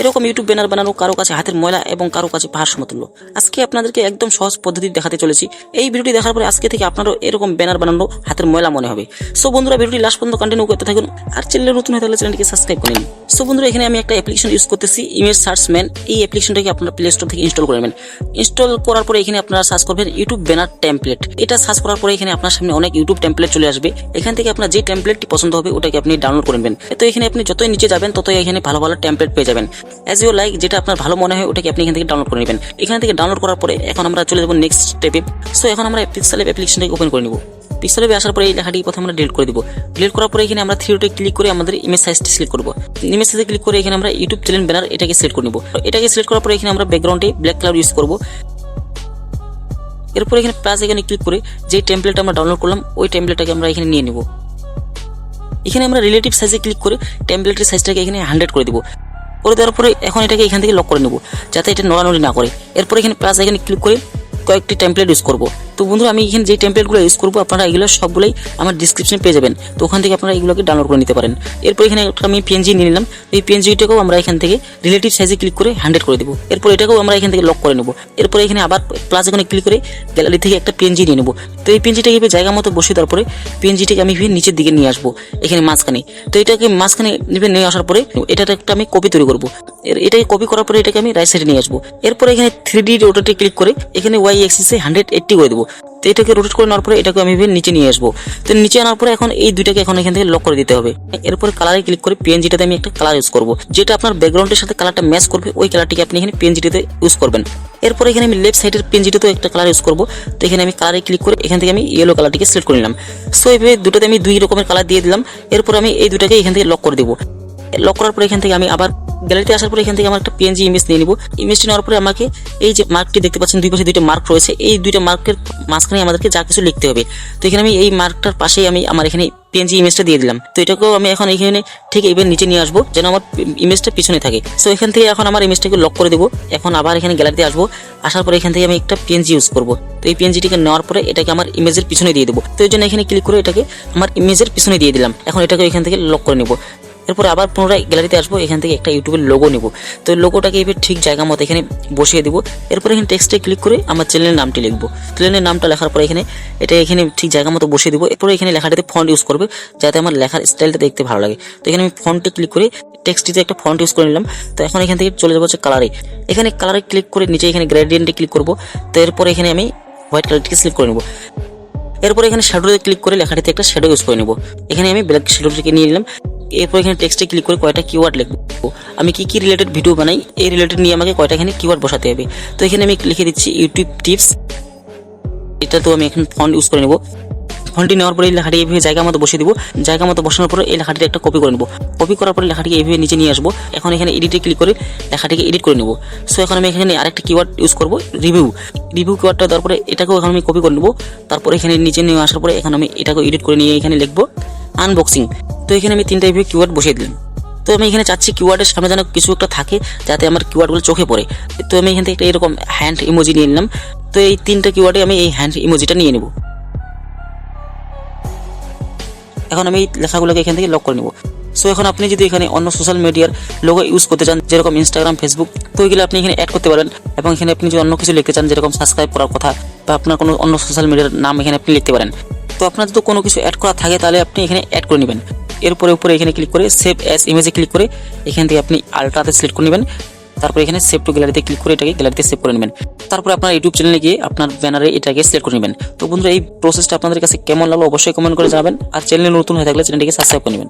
এরকম YouTube banner বানানো কারো কাছে হাতের ময়লা এবং কারো কাছে পাহাড় সমতুল্য। আজকে আপনাদেরকে একদম সহজ পদ্ধতি দেখাতে চলেছি। এই ভিডিওটি দেখার পরে আজকে থেকে আপনারও এরকম ব্যানার বানানো হাতের ময়লা মনে হবে। সো বন্ধুরা, ভিডিওটি লাস্ট পর্যন্ত কন্টিনিউ করতে থাকুন আর চ্যানেলে নতুন হয়ে থাকলে চ্যানেলটিকে সাবস্ক্রাইব করে নিন। সো বন্ধুরা, এখানে আমি একটা অ্যাপ্লিকেশন ইউজ করতেছি, ইমেজ সার্চ ম্যান। এই অ্যাপ্লিকেশনটাকে আপনারা প্লে স্টোর থেকে ইনস্টল করে নেবেন। ইনস্টল করার পরে এখানে আপনারা সার্চ করবেন ইউটিউব ব্যানার টেমপ্লেট। এটা সার্চ করার পরে এখানে আপনার সামনে অনেক ইউটিউব টেমপ্লেট চলে আসবে। এখান থেকে আপনার যে টেমপ্লেটটি পছন্দ হবে ওটাকে আপনি ডাউনলোড করে নেবেন। তো এখানে আপনি যতই নিচে যাবেন ততই এখানে ভালো ভালো টেমপ্লেট পেয়ে যাবেন। অ্যাজ ইউ লাইক, যেটা আপনার ভালো মনে হয় ওটাকে আপনি এখান থেকে ডাউনলোড করে নেবেন। এখান থেকে ডাউনলোড করার পরে এখন আমরা চলে যাব নেক্সট স্টেপে। সো এখন আমরা পিক্সেলab অ্যাপ্লিকেশনটাকে ওপেন করে নিব। পিক্সেলবে আসার পরে এই লেখাটি প্রথমে আমরা ডিলিট করে দিব। ডিলিট করার পরে এখানে আমরা থ্রি ডটে ক্লিক করে আমাদের ইমেজ সাইজটি সিলেক্ট করব। ইমেজ সাইজে ক্লিক করে এখানে আমরা ইউটিউব চ্যানেল ব্যানার এটাকে সিলেক্ট করে নিব। এটাকে সিলেক্ট করার পরে এখানে আমরা ব্যাকগ্রাউন্ডে ব্ল্যাক কালার ইউজ করব। এরপর এখানে প্লাস এখানে ক্লিক করে যে টেমপ্লেটটা আমরা ডাউনলোড করলাম ওই টেমপ্লেটটাকে আমরা এখানে নিয়ে নিব। এখানে আমরা রিলেটিভ সাইজে ক্লিক করে টেমপ্লেটের সাইজটাকে এখানে 100 করে দিব। করে দেওয়ার পরে এখন এটাকে এখান থেকে লক করে নেব যাতে এটা নড়ানড়ি না করে। এরপর এখানে প্লাস এখানে ক্লিক করে কয়েকটি টেমপ্লেট ইউজ করব। তো বন্ধুরা, আমি এখানে যে টেমপ্লেটগুলো ইউজ করবো আপনারা এগুলো সবগুলোই আমার ডিসক্রিপশনে পেয়ে যাবেন। তো ওখান থেকে আপনারা এগুলোকে ডাউনলোড করে নিতে পারেন। এরপর এখানে আমি পিএনজি নিয়ে নিলাম। এই পিএনজিটাকেও আমরা এখান থেকে রিলেটিভ সাইজে ক্লিক করে 100 করে দেবো। এরপর এটাকেও আমরা এখান থেকে লক করে নেব। এরপর এখানে আবার প্লাস এখানে ক্লিক করে গ্যালারি থেকে একটা পিএনজি নিয়ে নেব। তো এই পিএনজিটাকে জায়গা মতো বসিয়ে দেওয়ার পরে পিএনজিটাকে আমি নিচের দিকে নিয়ে আসবো, এখানে মাঝখানে। তো এটাকে মাঝখানে নিয়ে আসার পরে এটাতে একটা আমি কপি তৈরি করবো। এটাকে কপি করার পরে এটাকে আমি রাইট সাইডে নিয়ে আসবো। এরপর এখানে 3D রোটেটে ক্লিক করে এখানে ওয়াই অ্যাক্সিসে 180 করে দেবো। তো এটাকে রোটেট করে নেওয়ার পরে এটাকে আমি নিচে নিয়ে আসবো। তো নিচে আনার পরে এখন এই দুইটাকে এখন এখান থেকে লক করে দিতে হবে। এরপর কালারে ক্লিক করে পিএনজিটাতে আমি একটা কালার ইউজ করবো, যেটা আপনার ব্যাকগ্রাউন্ডের সাথে কালারটা ম্যাচ করবে ওই কালারটিকে আপনি এখানে পিএনজিটাতে ইউজ করবেন। এরপর এখানে আমি লেফট সাইডের পিএনজিটাতেও একটা কালার ইউজ করবো। তো এখানে আমি কালারে ক্লিক করে এখান থেকে আমি ইয়েলো কালারটিকে সিলেক্ট করে নিলাম। সো এইভাবে দুটোতে আমি দুই রকমের কালার দিয়ে দিলাম। এরপর আমি এই দুটাকে এখান থেকে লক করে দেবো। লক করার পরে এখান থেকে আমি আবার গ্যালারিতে আসার পরে এখান থেকে আমার একটা পিএনজি ইমেজ নিয়ে নিব। ইমেজটি নেওয়ার পরে আমাকে এই যে মার্কটি দেখতে পাচ্ছেন, দুই পাশে দুইটা মার্ক রয়েছে, এই দুইটা মার্কের মাঝখানে আমাদেরকে যা কিছু লিখতে হবে। তো এখানে আমি এই মার্কটার পাশেই আমি আমার এখানে পিএনজি ইমেজটা দিয়ে দিলাম। তো এটাকেও আমি এখন এখানে ঠিক এইবার নিচে নিয়ে আসবো যেন আমার ইমেজটা পিছনে থাকে। সো এখান থেকে এখন আমার ইমেজটাকে লক করে দেবো। এখন আবার এখানে গ্যালারিতে আসবো। আসার পরে এখান থেকে আমি একটা পিএনজি ইউজ করবো। তো এই পিএনজিটিকে নেওয়ার পরে এটাকে আমার ইমেজের পিছনে দিয়ে দেবো। তো এই জন্য এখানে ক্লিক করে এটাকে আমার ইমেজের পিছনে দিয়ে দিলাম। এখন এটাকে এখান থেকে লক করে নেবো। এরপরে আবার পুনরায় গ্যালারিতে আসবো, এখান থেকে একটা ইউটিউবের লোগো নেব। তো লোগোটাকে এবার ঠিক জায়গা মতো এখানে বসিয়ে দেবো। এরপর এখানে টেক্সটে ক্লিক করে আমার চ্যানেলের নামটি লিখবো। চ্যানেলের নামটা লেখার পরে এখানে ঠিক জায়গা মতো বসিয়ে দেবো। এরপরে এখানে লেখাটাতে ফন্ট ইউজ করবে যাতে আমার লেখার স্টাইলটা দেখতে ভালো লাগে। তো এখানে আমি ফন্টে ক্লিক করে টেক্সটিতে একটা ফন্ট ইউজ করে নিলাম। তো এখন এখান থেকে চলে যাবো হচ্ছে কালারে। এখানে কালারে ক্লিক করে নিচে এখানে গ্রেডিয়েন্টে ক্লিক করবো। তো এরপরে এখানে আমি হোয়াইট কালারটিকে সিলেক্ট করে নেবো। এরপর এখানে শ্যাডোতে ক্লিক করে লেখাটিতে একটা শ্যাডো ইউজ করে নেবো। এখানে আমি ব্ল্যাক শ্যাডোটিকে নিয়ে নিলাম। এরপর এখানে টেক্সটে ক্লিক করে কয়টা কিওয়ার্ড লিখবো, আমি কি রিলেটেড ভিডিও বানাই এই রিলেটেড নিয়ে আমাকে কয়টা এখানে কিওয়ার্ড বসাতে হবে। তো এখানে আমি লিখে দিচ্ছি ইউটিউব টিপস। এটা তো আমি এখন ফন্ট ইউজ করে নেবো। ফন্টটি নেওয়ার পরে এই লেখাটি এইভাবে জায়গা মতো বসিয়ে দিব। জায়গা মতো বসানোর পরে এই লেখাটিতে একটা কপি করে নেবো। কপি করার পরে লেখাটিকে এইভাবে নিচে নিয়ে আসবো। এখন এখানে এডিটে ক্লিক করে লেখাটিকে এডিট করে নেবো। সো এখন আমি এখানে আরেকটা কিওয়ার্ড ইউজ করবো, রিভিউ কিওয়ার্ডটা দেওয়ার পরে এটাকেও এখন আমি কপি করে নেবো। তারপরে এখানে নিচে নিয়ে আসার পরে এখন আমি এটাকে এডিট করে নিয়ে এখানে লিখবো আনবক্সিং। তো এখানে আমি 3টা এইভাবে কিওয়ার্ড বসিয়ে দিলাম। তো আমি এখানে চাচ্ছি কিওয়ার্ডের সামনে যেন কিছু একটা থাকে যাতে আমার কিওয়ার্ডগুলো চোখে পড়ে। তো আমি এখান থেকে এরকম হ্যান্ড ইমোজি নিয়ে নিলাম। তো এই 3টা কিওয়ার্ডে আমি এই হ্যান্ড ইমোজিটা নিয়ে নেব। এখন আমি এই লেখাগুলোকে এখান থেকে লক করে নেব। সো এখন আপনি যদি এখানে অন্য সোশ্যাল মিডিয়ার লোগো ইউজ করতে চান, যেরকম ইনস্টাগ্রাম, ফেসবুক, তো ওইগুলো আপনি এখানে অ্যাড করতে পারেন। এবং এখানে আপনি যদি অন্য কিছু লিখতে চান, যেরকম সাবস্ক্রাইব করার কথা বা আপনার কোনো অন্য সোশ্যাল মিডিয়ার নাম এখানে আপনি লিখতে পারেন। তো আপনার যদি কোনো কিছু অ্যাড করা থাকে তাহলে আপনি এখানে অ্যাড করে নেবেন। এরপরে উপরে এখানে ক্লিক করে সেভ অ্যাজ ইমেজে ক্লিক করে এখান থেকে আপনি আলট্রাতে সিলেক্ট করে নেবেন। তারপর এখানে সেভ টু গ্যালারিতে ক্লিক করে এটাকে গ্যালারিতে সেভ করে নেবেন। তারপরে আপনার ইউটিউব চ্যানেলে গিয়ে আপনার ব্যানারে এটাকে সিলেক্ট করে নেবেন। তো বন্ধুরা, এই প্রসেসটা আপনাদের কাছে কেমন লাগলো অবশ্যই কমেন্ট করে জানাবেন। আর চ্যানেলে নতুন হয়ে থাকলে চ্যানেলটিকে সাবস্ক্রাইব করে নেবেন।